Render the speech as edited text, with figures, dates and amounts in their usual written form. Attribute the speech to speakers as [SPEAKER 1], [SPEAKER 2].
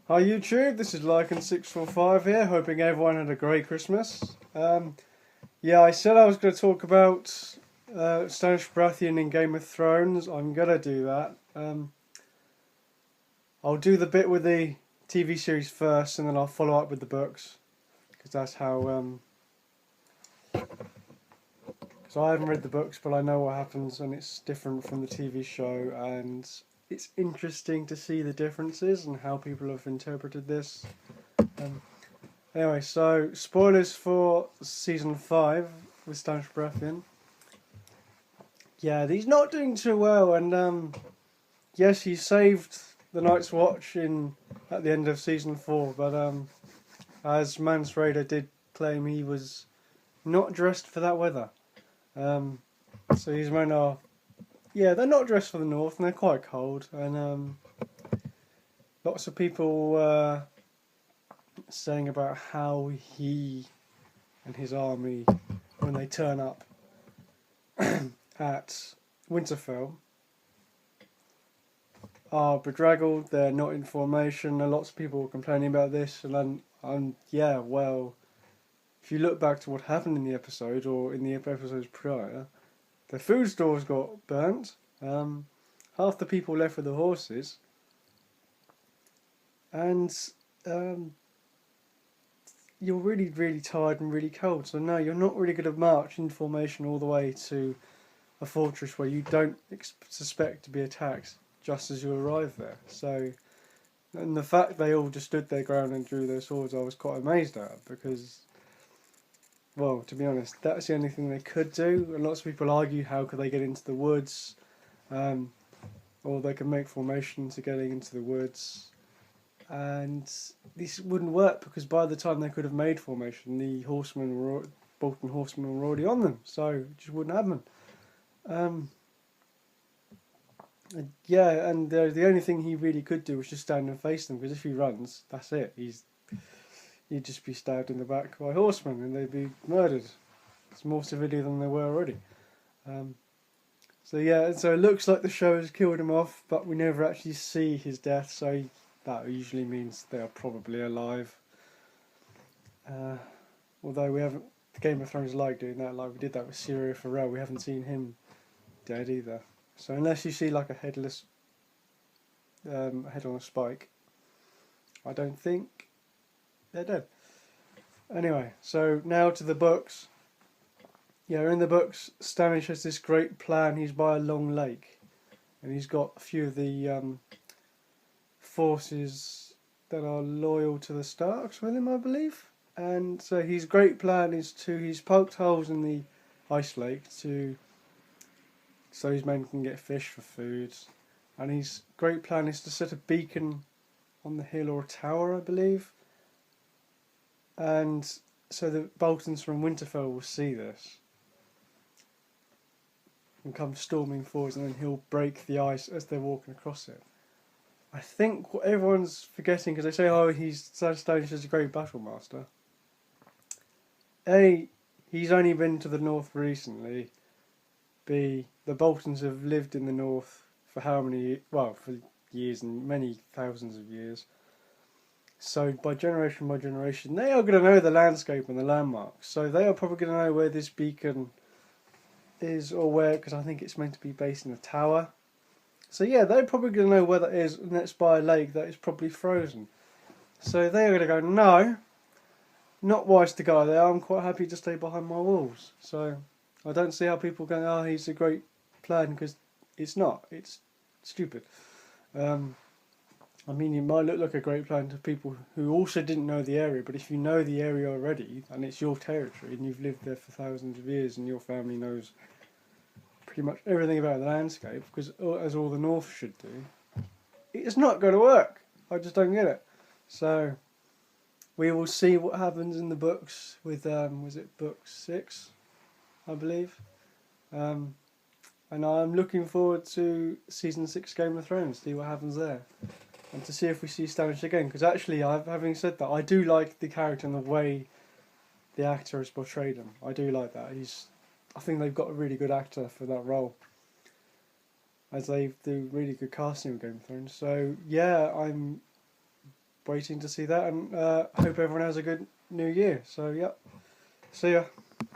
[SPEAKER 1] Hi YouTube, this is Lycan645 here, hoping everyone had a great Christmas. Yeah, I said I was going to talk about Stannis Baratheon in Game of Thrones. I'm going to do that. I'll do the bit with the TV series first, and then I'll follow up with the books, because that's how. Because I haven't read the books, but I know what happens, and it's different from the TV show, and it's interesting to see the differences and how people have interpreted this. Um, Anyway, so spoilers for season 5 with Stannis Baratheon. Yeah, he's not doing too well, and yes, he saved the Night's Watch at the end of season 4, but as Mance Rayder did claim, he was not dressed for that weather. So his men are, yeah, they're not dressed for the north, and they're quite cold, and lots of people saying about how he and his army, when they turn up at Winterfell, are bedraggled, they're not in formation, and lots of people were complaining about this, and yeah, well, if you look back to what happened in the episode, or in the episodes prior, the food stores got burnt, half the people left with the horses, and you're really, really tired and really cold, so no, you're not really going to march in formation all the way to a fortress where you don't suspect to be attacked just as you arrive there. So, and the fact they all just stood their ground and drew their swords, I was quite amazed at, because, well, to be honest, that's the only thing they could do. And lots of people argue, how could they get into the woods, or they can make formation to getting into the woods, and this wouldn't work because by the time they could have made formation, the Bolton horsemen were already on them, so it just wouldn't happen. Yeah, and the only thing he really could do was just stand and face them, because if he runs, that's it. He'd just be stabbed in the back by horsemen, and they'd be murdered. It's more severely than they were already. So yeah, so it looks like the show has killed him off, but we never actually see his death, so that usually means they are probably alive. Although we haven't, Game of Thrones like doing that, like we did that with Syrio Forel, we haven't seen him dead either. So unless you see like a head on a spike, I don't think they're dead. Anyway, so now to the books. Yeah, in the books, Stannis has this great plan. He's by a long lake, and he's got a few of the forces that are loyal to the Starks with him, I believe. And so his great plan is he's poked holes in the ice lake so his men can get fish for food. And his great plan is to set a beacon on the hill or a tower, I believe. And so the Boltons from Winterfell will see this and come storming forwards, and then he'll break the ice as they're walking across it. I think what everyone's forgetting, because they say, oh, Stannis is a great battle master. A, he's only been to the north recently. B, the Boltons have lived in the north for for years and many thousands of years. So by generation, they are going to know the landscape and the landmarks. So they are probably going to know where this beacon is, or where, because I think it's meant to be based in a tower. So yeah, they're probably going to know where that is, and that's by a lake that is probably frozen. So they're going to go, no, not wise to go there, I'm quite happy to stay behind my walls. So I don't see how people go, oh, he's a great plan, because it's not. It's stupid. I mean, it might look like a great plan to people who also didn't know the area, but if you know the area already, and it's your territory, and you've lived there for thousands of years, and your family knows pretty much everything about the landscape, because as all the North should do, it's not going to work. I just don't get it. So we will see what happens in the books with was it book 6, I believe, and I'm looking forward to season 6 Game of Thrones, see what happens there, and to see if we see Stannis again. Because actually, having said that, I do like the character and the way the actor has portrayed him. I do like that. I think they've got a really good actor for that role, as they do really good casting of Game of Thrones. So yeah, I'm waiting to see that, and hope everyone has a good New Year. So, yep. See ya.